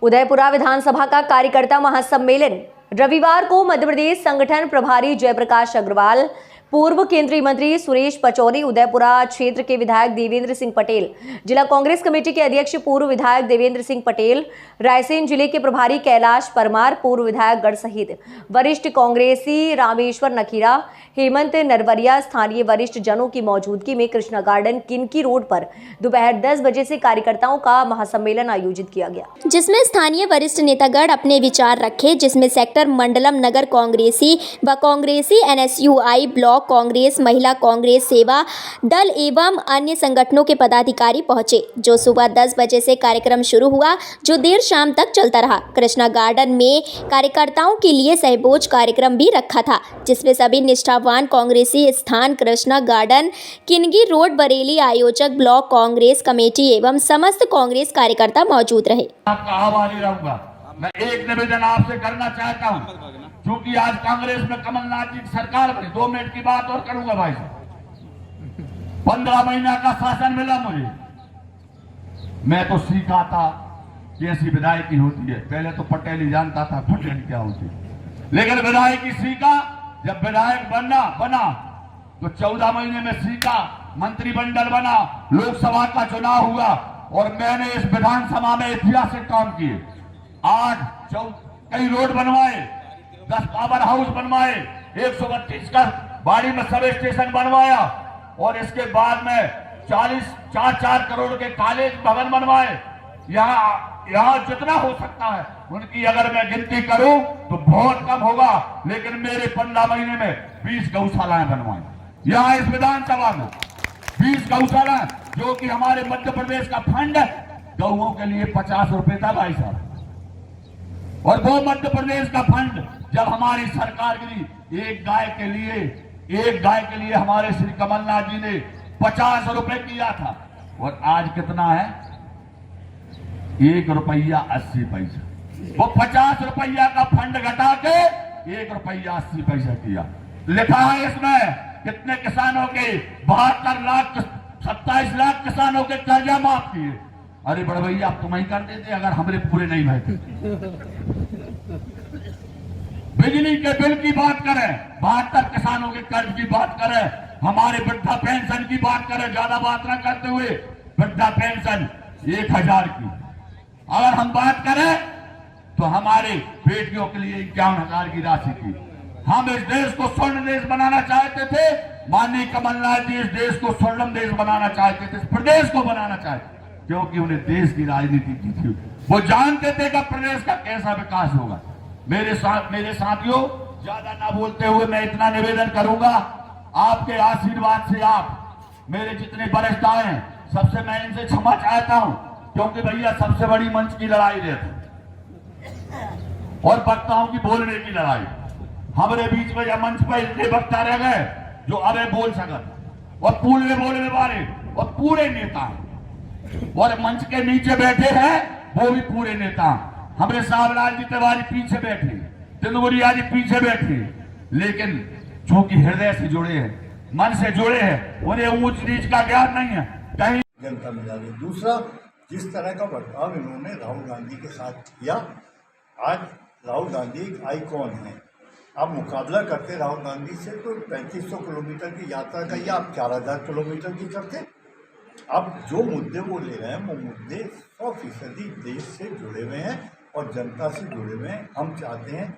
उदयपुरा विधानसभा का कार्यकर्ता महासम्मेलन रविवार को मध्य प्रदेश संगठन प्रभारी जयप्रकाश अग्रवाल, पूर्व केंद्रीय मंत्री सुरेश पचौरी, उदयपुरा क्षेत्र के विधायक देवेंद्र सिंह पटेल, जिला कांग्रेस कमेटी के अध्यक्ष पूर्व विधायक देवेंद्र सिंह पटेल, रायसेन जिले के प्रभारी कैलाश परमार, पूर्व विधायक गढ़ सहित वरिष्ठ कांग्रेसी रामेश्वर नखीरा, हेमंत नरवरिया, स्थानीय वरिष्ठ जनों की मौजूदगी में कृष्णा गार्डन किनकी रोड पर दोपहर 10 बजे से कार्यकर्ताओं का महासम्मेलन आयोजित किया गया, जिसमें स्थानीय वरिष्ठ नेतागण अपने विचार रखे, जिसमें सेक्टर मंडलम नगर कांग्रेसी व कांग्रेसी NSUI ब्लॉक कांग्रेस, महिला कांग्रेस सेवा दल एवं अन्य संगठनों के पदाधिकारी पहुंचे। जो सुबह 10 बजे से कार्यक्रम शुरू हुआ, जो देर शाम तक चलता रहा। कृष्णा गार्डन में कार्यकर्ताओं के लिए सहभोज कार्यक्रम भी रखा था, जिसमें सभी निष्ठावान कांग्रेसी स्थान कृष्णा गार्डन, किनगी रोड, बरेली आयोजक ब्लॉक कांग्रेस कमेटी एवं समस्त कांग्रेस कार्यकर्ता मौजूद रहे। आपका आभारी रहूंगा। मैं एक निवेदन आपसे करना चाहता हूं, क्योंकि आज कांग्रेस में कमलनाथ जी की सरकार बनी। 2 मिनट की बात और करूंगा भाई साहब। 15 महीना का शासन मिला मुझे। मैं तो सीखा था कि ऐसी विधायकी होती है। पहले तो पटेल ही जानता था पटेल क्या होती है, लेकिन विधायकी सीखा। जब विधायक बना तो 14 महीने में सीखा, मंत्रिमंडल बना, लोकसभा का चुनाव हुआ और मैंने इस विधानसभा में ऐतिहासिक काम किए। आज कई रोड बनवाए, 10 पावर हाउस बनवाए, 132 का बाड़ी में सब स्टेशन बनवाया और इसके बाद में 4 करोड़ के कॉलेज भवन बनवाए। यहाँ जितना हो सकता है उनकी अगर मैं गिनती करूं तो बहुत कम होगा, लेकिन मेरे 15 महीने में 20 गौशालाएं बनवाई। यहाँ इस विधानसभा में 20 गौशाला, जो कि हमारे मध्य प्रदेश का फंड है, गौओं के लिए 50 रुपए था भाई साहब। और वो मध्य प्रदेश का फंड जब हमारी सरकार गिरी, एक गाय के लिए हमारे श्री कमलनाथ जी ने 50 रुपए किया था। और आज कितना है? 1 रुपया 80 पैसा। वो 50 रुपया का फंड घटा के 1 रुपया 80 पैसा किया। लिखा है इसमें कितने किसानों के 72 लाख 27 लाख किसानों के कर्जा माफ किए। अरे बड़े भैया, आप तुम ही कर देते अगर हमारे पूरे नहीं भरे। बिजली के बिल की बात करें, 72 किसानों के कर्ज की बात करें, हमारे वृद्धा पेंशन की बात करें, ज्यादा बात ना करते हुए वृद्धा पेंशन 1000 की अगर हम बात करें तो हमारे बेटियों के लिए 51,000 की राशि की। हम इस देश को स्वर्ण देश बनाना चाहते थे। माननीय कमलनाथ जी इस देश को स्वर्णिम देश बनाना चाहते थे, इस प्रदेश को बनाना चाहते, क्योंकि उन्हें देश की राजनीति की थी। वो जानते थे कि प्रदेश का कैसा विकास होगा। मेरे साथियों, ज्यादा ना बोलते हुए मैं इतना निवेदन करूंगा, आपके आशीर्वाद से आप मेरे जितने वरिष्ठ हैं, सबसे मैं इनसे क्षमा चाहता हूं, क्योंकि भैया सबसे बड़ी मंच की लड़ाई रहती और वक्ताओं की बोलने की लड़ाई। हमारे बीच में या मंच पर इतने वक्ता रह गए जो अबे बोल सकत और बोलने वाले और पूरे नेता हैं, और मंच के नीचे बैठे हैं वो भी पूरे नेता। हमारे सावलाल जी तिवारी पीछे बैठे, तिंदुरिया जी पीछे बैठे, लेकिन जो कि हृदय से जुड़े हैं, मन से जुड़े हैं, उन्हें ऊंच नीच का ज्ञान नहीं है। कहीं जनता मिला रही। दूसरा, जिस तरह का बर्ताव इन्होंने राहुल गांधी के साथ किया, आज राहुल गांधी एक आइकॉन है। आप मुकाबला करते राहुल गांधी से तो 3500 किलोमीटर की यात्रा का या आप 4000 किलोमीटर की करते। अब जो मुद्दे वो ले रहे हैं वो मुद्दे 100% देश से जुड़े हुए हैं और जनता से जुड़े हुए हैं। हम चाहते हैं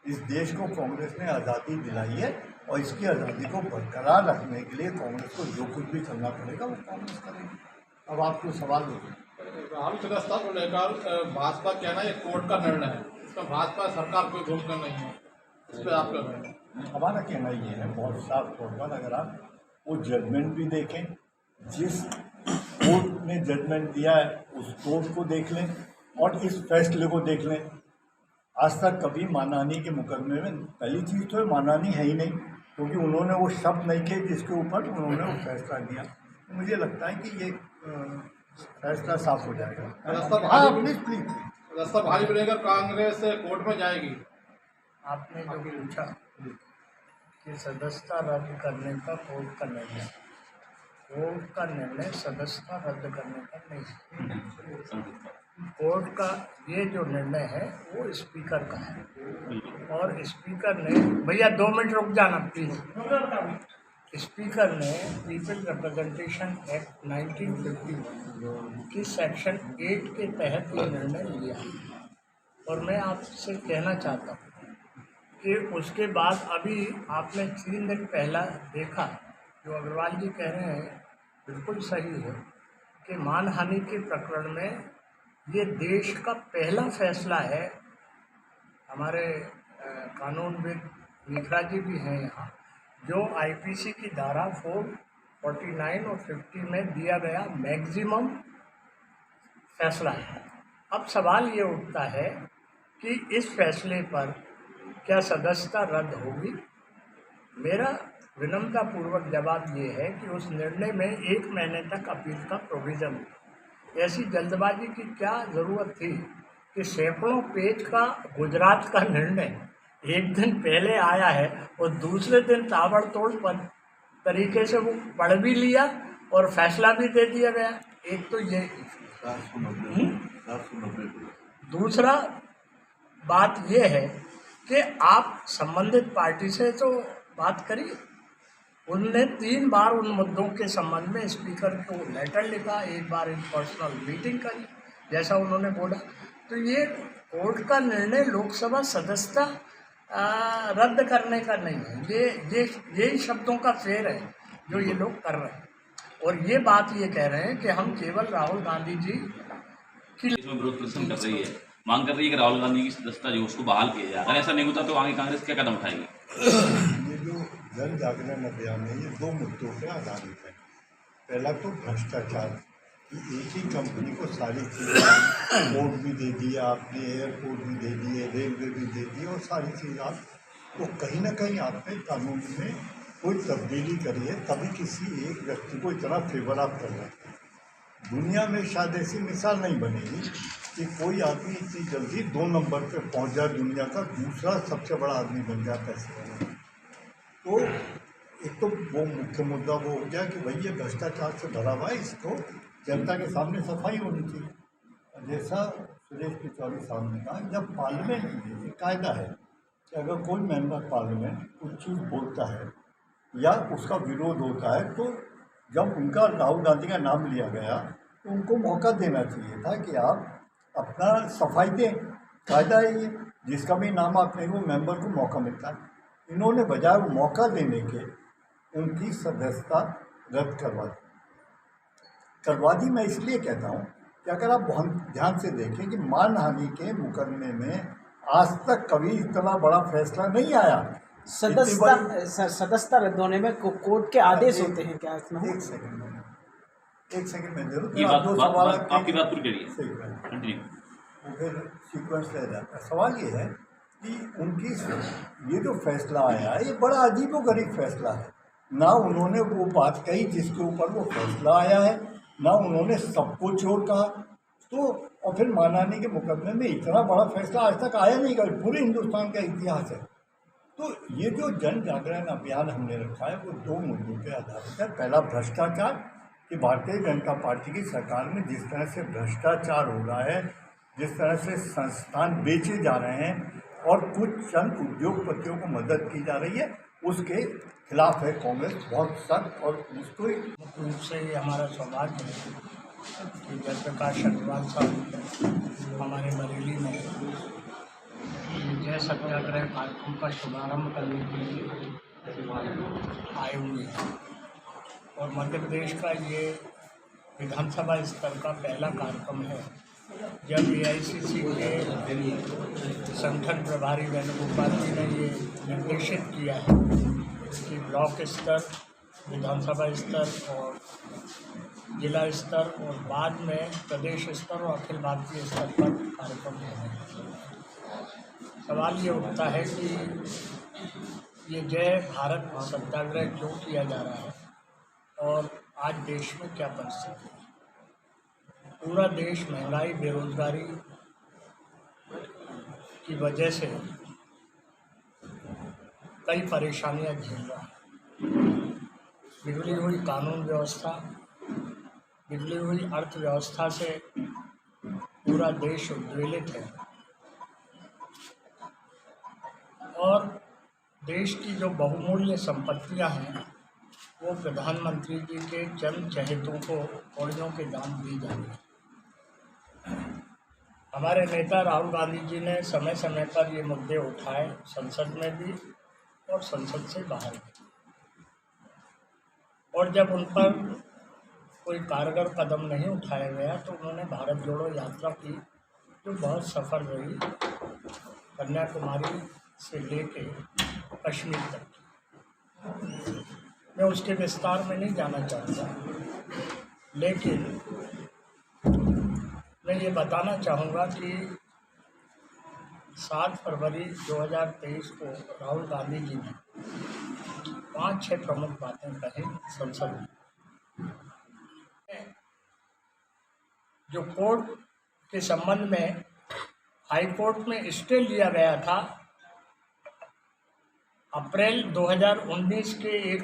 इस देश को कांग्रेस ने आज़ादी दिलाई है और इसकी आज़ादी को बरकरार रखने के लिए कांग्रेस को जो कुछ भी करना पड़ेगा वो कांग्रेस करेगी। अब आपको सवाल राहुल सदस्यता को लेकर भाजपा कहना ये कोर्ट का निर्णय है, इसमें भाजपा सरकार कोई भूमिका नहीं है, इस पर आप क्या कहें? हमारा कहना ये है, बहुत साफ तौर पर अगर आप वो जजमेंट भी देखें, जिस कोर्ट ने जजमेंट दिया है उस कोर्ट को देख लें और इस फैसले को देख लें। आज तक कभी मानहानि के मुकदमे में पहली चीज़ तो मानहानि है ही नहीं, क्योंकि उन्होंने वो शब्द नहीं किए जिसके ऊपर उन्होंने वो फैसला दिया। मुझे लगता है कि ये फैसला साफ हो जाएगा। रास्ता भारी पड़ेगा, कांग्रेस कोर्ट में जाएगी। आपने जो पूछा कि सदस्यता रद्द करने का कोर्ट का निर्णय, कोर्ट का निर्णय सदस्यता रद्द करने का नहीं। कोर्ट का ये जो निर्णय है वो स्पीकर का है और स्पीकर ने, भैया 2 मिनट रुक जाना प्लीज। स्पीकर ने पीपल रिप्रेजेंटेशन एक्ट 1951 की सेक्शन 8 के तहत ये निर्णय लिया है और मैं आपसे कहना चाहता हूँ कि उसके बाद अभी आपने 3 दिन पहला देखा, जो अग्रवाल जी कह रहे हैं बिल्कुल सही है कि मानहानि के प्रकरण में ये देश का पहला फैसला है। हमारे कानूनविद मिश्रा जी भी हैं यहाँ, जो आईपीसी की धारा 449 और 50 में दिया गया मैक्सिमम फैसला है। अब सवाल ये उठता है कि इस फैसले पर क्या सदस्यता रद्द होगी? मेरा विनम्रतापूर्वक जवाब ये है कि उस निर्णय में 1 महीने तक अपील का प्रोविज़न है। ऐसी जल्दबाजी की क्या ज़रूरत थी कि सैकड़ों पेज का गुजरात का निर्णय एक दिन पहले आया है और दूसरे दिन ताबड़तोड़ तरीके से वो पढ़ भी लिया और फैसला भी दे दिया गया। एक तो ये, दूसरा बात ये है कि आप संबंधित पार्टी से तो बात करिए। उनने 3 बार उन मुद्दों के संबंध में स्पीकर को लेटर लिखा, 1 बार इन पर्सनल मीटिंग करी जैसा उन्होंने बोला। तो ये कोर्ट का निर्णय लोकसभा सदस्यता रद्द करने का नहीं है, ये शब्दों का फेर है जो ये लोग कर रहे हैं और ये बात ये कह रहे हैं कि हम केवल राहुल गांधी जी की इसमें विरोध प्रदर्शन कर रही है, मांग कर रही है कि राहुल गांधी की सदस्यता जो उसको बहाल किया जाए। अगर ऐसा नहीं होता तो आगे कांग्रेस क्या कदम उठाएगी? ये जो जन जागरण अभियान है ये 2 मुद्दों पर आधारित है। पहला तो भ्रष्टाचार, एक ही कंपनी को सारी चीज़ें, पोर्ट भी दे दिया आपने, एयरपोर्ट भी दे दिए, रेलवे भी दे दिए और सारी चीज़ आप, तो कहीं ना कहीं आपने कानून में कोई तब्दीली करी है, तभी किसी एक व्यक्ति को इतना फेवर आप कर रहे हैं। दुनिया में शायद ऐसी मिसाल नहीं बनेगी कि कोई आदमी इतनी जल्दी 2 नंबर पे पहुंच जाए, दुनिया का दूसरा सबसे बड़ा आदमी बन जाता है। तो एक तो वो मुख्य मुद्दा वो हो गया कि भाई ये भ्रष्टाचार से भरा हुआ है, इसको जनता के सामने सफाई होनी चाहिए। जैसा सुरेश पिचौरी साहब ने कहा, जब पार्लियामेंट में कायदा है कि अगर कोई मेंबर पार्लियामेंट कुछ चीज़ बोलता है या उसका विरोध होता है, तो जब उनका राहुल गांधी का नाम लिया गया तो उनको मौका देना चाहिए था कि आप अपना सफाई दें। कायदा है ये, जिसका भी नाम आप नहीं वो मेंबर को मौका मिलता है। इन्होंने बजाय वो मौका देने के उनकी सदस्यता रद्द करवा दी। मैं इसलिए कहता हूँ कि अगर आप बहुत ध्यान से देखें कि मानहानि के मुकदमे में आज तक कभी इतना बड़ा फैसला नहीं आया। सदस्यता रद्द होने में कोर्ट के आदेश होते हैं क्या इसमें? एक सेकंड में जरूर ये बात आपकी बात पूरी करिए। सही बात, कंटिन्यू। वो फिर सीक्वेंस रह जाता है। सवाल ये है कि उनकी ये जो फैसला आया है ये बड़ा अजीबोगरीब फैसला है। ना उन्होंने वो बात कही जिसके ऊपर वो फैसला आया है, ना उन्होंने सबको छोड़ कहा। तो और फिर मानहानि के मुकदमे में इतना बड़ा फैसला आज तक आया नहीं, कभी पूरे हिंदुस्तान का इतिहास है। तो ये जो जन जागरण अभियान हमने रखा है वो 2 मुद्दों पर आधारित है। पहला भ्रष्टाचार, कि भारतीय जनता पार्टी की सरकार में जिस तरह से भ्रष्टाचार हो रहा है, जिस तरह से संस्थान बेचे जा रहे हैं और कुछ चंद उद्योगपतियों को मदद की जा रही है, उसके खिलाफ है कांग्रेस बहुत सख्त। और उसको मुख्य रूप से ये हमारा सौभाग्य है कि जयप्रकाश अग्रवाल साहब हमारे बरेली में विजय सत्याग्रह कार्यक्रम का शुभारंभ करने के लिए आए हुए हैं और मध्य प्रदेश का ये विधानसभा स्तर का पहला कार्यक्रम है जब एआईसीसी के संगठन प्रभारी वेणुगोपाल जी ने ये निर्देशित किया है कि ब्लॉक स्तर, विधानसभा स्तर और जिला स्तर और बाद में प्रदेश स्तर और अखिल भारतीय स्तर पर कार्यक्रम होंगे। सवाल ये उठता है कि ये जय भारत सत्याग्रह क्यों किया जा रहा है और आज देश में क्या परिस्थिति है। पूरा देश महंगाई, बेरोजगारी की वजह से कई परेशानियां झेल रहा है। बिगड़ी हुई कानून व्यवस्था, बिगड़ी हुई अर्थव्यवस्था से पूरा देश उद्वेलित है और देश की जो बहुमूल्य संपत्तियां हैं वो प्रधानमंत्री जी के चंद चहेतों को कौड़ियों के दाम दी जा रही है। हमारे नेता राहुल गांधी जी ने समय समय पर ये मुद्दे उठाए, संसद में भी और संसद से बाहर भी, और जब उन पर कोई कारगर कदम नहीं उठाया गया तो उन्होंने भारत जोड़ो यात्रा की, जो बहुत सफल रही, कन्याकुमारी से लेके कश्मीर तक। मैं उसके विस्तार में नहीं जाना चाहता, लेकिन मैं ये बताना चाहूँगा कि 7 फरवरी 2023 को राहुल गांधी जी ने 5-6 प्रमुख बातें कही संसद में। जो कोर्ट के संबंध में हाई कोर्ट में स्टे लिया गया था, अप्रैल 2019 के एक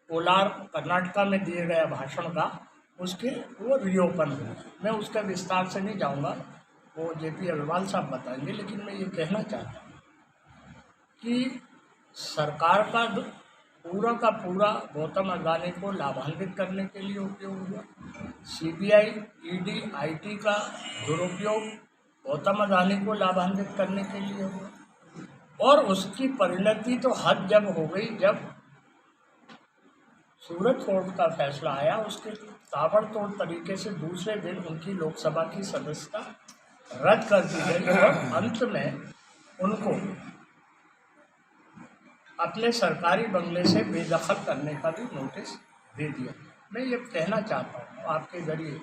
कोलार कर्नाटका में दिए गए भाषण का, उसके वो रीओपन हुआ। मैं उसका विस्तार से नहीं जाऊंगा, वो जेपी अग्रवाल साहब बताएंगे, लेकिन मैं ये कहना चाहता हूँ कि सरकार का पूरा गौतम अडानी को लाभान्वित करने के लिए उपयोग हुआ। सीबीआई, ईडी, आईटी का दुरुपयोग गौतम अडानी को लाभान्वित करने के लिए हुआ, और उसकी परिणति तो हद जब हो गई जब सूरत कोर्ट का फैसला आया। उसके ताबड़तोड़ तरीके से दूसरे दिन उनकी लोकसभा की सदस्यता रद्द कर दी गई और अंत में उनको अपने सरकारी बंगले से बेदखल करने का भी नोटिस दे दिया। मैं ये कहना चाहता हूँ आपके जरिए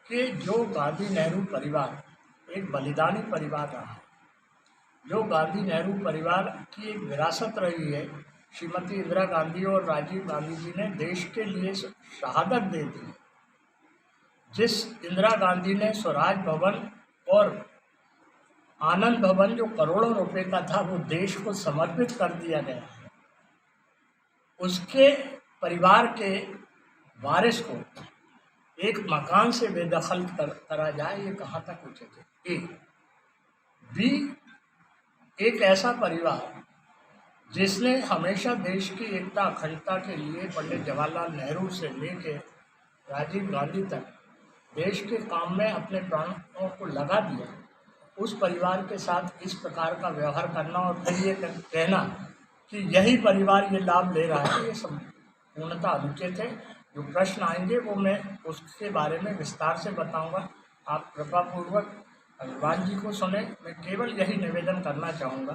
कि जो गांधी नेहरू परिवार एक बलिदानी परिवार रहा, जो गांधी नेहरू परिवार की एक विरासत रही है, श्रीमती इंदिरा गांधी और राजीव गांधी जी ने देश के लिए शहादत दे दी। जिस इंदिरा गांधी ने स्वराज भवन और आनंद भवन जो करोड़ों रुपए का था वो देश को समर्पित कर दिया गया, उसके परिवार के वारिस को एक मकान से बेदखल करा जाए, ये कहाँ तक उचित है। बी, एक ऐसा परिवार जिसने हमेशा देश की एकता अखंडता के लिए पंडित जवाहरलाल नेहरू से लेकर राजीव गांधी तक देश के काम में अपने प्राणों को लगा दिया, उस परिवार के साथ इस प्रकार का व्यवहार करना और फिर ये कहना कि यही परिवार ये लाभ ले रहा है, ये संपूर्णतः अनुचित है। जो प्रश्न आएंगे वो मैं उसके बारे में विस्तार से बताऊंगा। आप कृपापूर्वक अग्रवाल जी को सुने। मैं केवल यही निवेदन करना चाहूँगा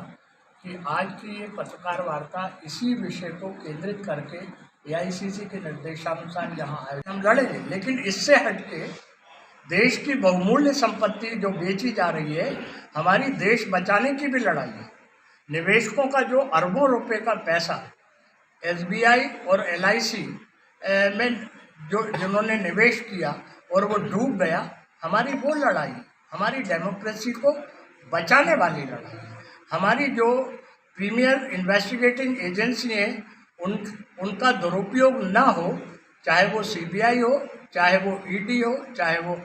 कि आज की ये पत्रकार वार्ता इसी विषय को केंद्रित करके एआईसीसी के निर्देशानुसार यहाँ आए, हम लड़ेंगे, लेकिन इससे हटके देश की बहुमूल्य संपत्ति जो बेची जा रही है, हमारी देश बचाने की भी लड़ाई है। निवेशकों का जो अरबों रुपए का पैसा एसबीआई और एलआईसी में जिन्होंने निवेश किया और वो डूब गया, हमारी वो लड़ाई, हमारी डेमोक्रेसी को बचाने वाली लड़ाई। हमारी जो प्रीमियर इन्वेस्टिगेटिंग एजेंसी है उनका दुरुपयोग ना हो, चाहे वो सीबीआई हो, चाहे वो ईडी हो, चाहे वो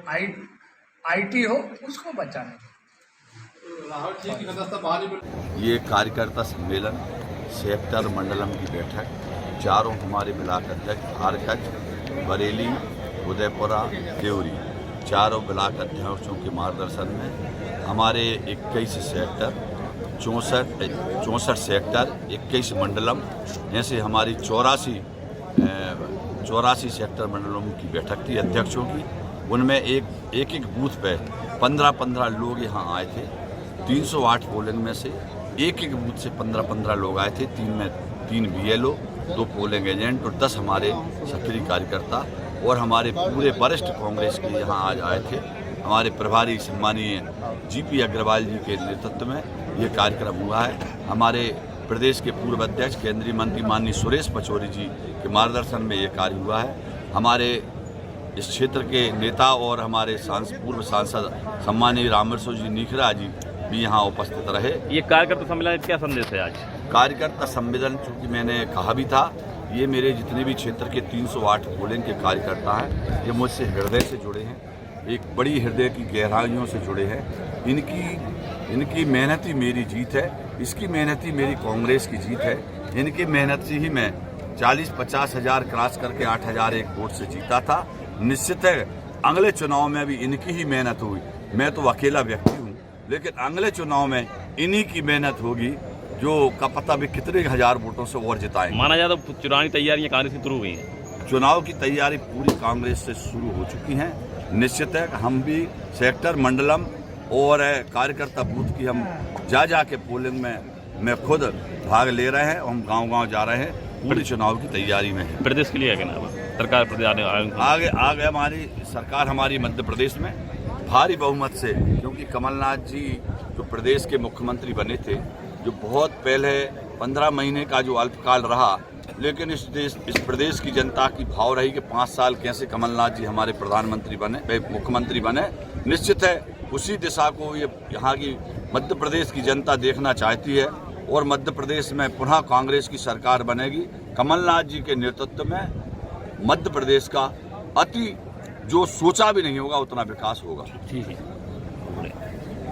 आईटी हो, उसको बचाने। राहुल जी की सदस्यता बहाली। ये कार्यकर्ता सम्मेलन सेक्टर मंडलम की बैठक चारों हमारे ब्लॉक अध्यक्ष आरकच, बरेली, उदयपुरा, देवरी चारों ब्लॉक अध्यक्षों के मार्गदर्शन में हमारे 21 सेक्टर 64 सेक्टर 21 मंडलम ऐसे हमारी 84 सेक्टर मंडलम की बैठक थी अध्यक्षों की। उनमें एक बूथ पे 15 लोग यहाँ आए थे। 308 पोलिंग में से एक बूथ से 15 लोग आए थे। 3 बीएलओ, 2 पोलिंग एजेंट और 10 हमारे सक्रिय कार्यकर्ता और हमारे पूरे वरिष्ठ कांग्रेस के यहाँ आज आए थे। हमारे प्रभारी सम्मानीय जीपी अग्रवाल जी के नेतृत्व में ये कार्यक्रम हुआ है। हमारे प्रदेश के पूर्व अध्यक्ष केंद्रीय मंत्री माननीय सुरेश पचौरी जी के मार्गदर्शन में ये कार्य हुआ है। हमारे इस क्षेत्र के नेता और हमारे पूर्व सांसद सम्मानीय रामरसो जी नीखरा जी भी यहाँ उपस्थित रहे। ये कार्यकर्ता सम्मेलन क्या संदेश है आज? कार्यकर्ता सम्मेलन चूँकि मैंने कहा भी था, ये मेरे जितने भी क्षेत्र के 308 पोलिंग के कार्यकर्ता हैं, ये मुझसे हृदय से जुड़े हैं। एक बड़ी हृदय की गहराइयों से जुड़े हैं। इनकी मेहनत ही मेरी जीत है, इसकी मेहनत ही मेरी कांग्रेस की जीत है। इनकी मेहनत से ही मैं 40-50 हज़ार क्रॉस करके 8,000 एक वोट से जीता था। निश्चित है अगले चुनाव में भी इनकी ही मेहनत होगी। मैं तो अकेला व्यक्ति हूँ, लेकिन अगले चुनाव में इन्हीं की मेहनत होगी, जो का पता भी कितने हज़ार वोटों से और जिताएंगे। माना जाए तो चुनावी तैयारियां कांग्रेस की शुरू हुई हैं। चुनाव की तैयारी पूरी कांग्रेस से शुरू हो चुकी हैं। निश्चित है हम भी सेक्टर, मंडलम और कार्यकर्ता बूथ की हम जा के पोलिंग में खुद भाग ले रहे हैं। हम गांव-गांव जा रहे हैं, पूरी चुनाव की तैयारी में है। प्रदेश के लिए क्या ना सरकार आगे हमारी सरकार हमारी मध्य प्रदेश में भारी बहुमत से, क्योंकि कमलनाथ जी जो प्रदेश के मुख्यमंत्री बने थे, जो बहुत पहले 15 महीने का जो अल्पकाल रहा, लेकिन इस प्रदेश की जनता की भाव रही कि 5 साल कैसे कमलनाथ जी हमारे प्रधानमंत्री बने, मुख्यमंत्री बने। निश्चित है उसी दिशा को ये यहाँ की मध्य प्रदेश की जनता देखना चाहती है और मध्य प्रदेश में पुनः कांग्रेस की सरकार बनेगी। कमलनाथ जी के नेतृत्व में मध्य प्रदेश का अति जो सोचा भी नहीं होगा उतना विकास होगा। ठीक है।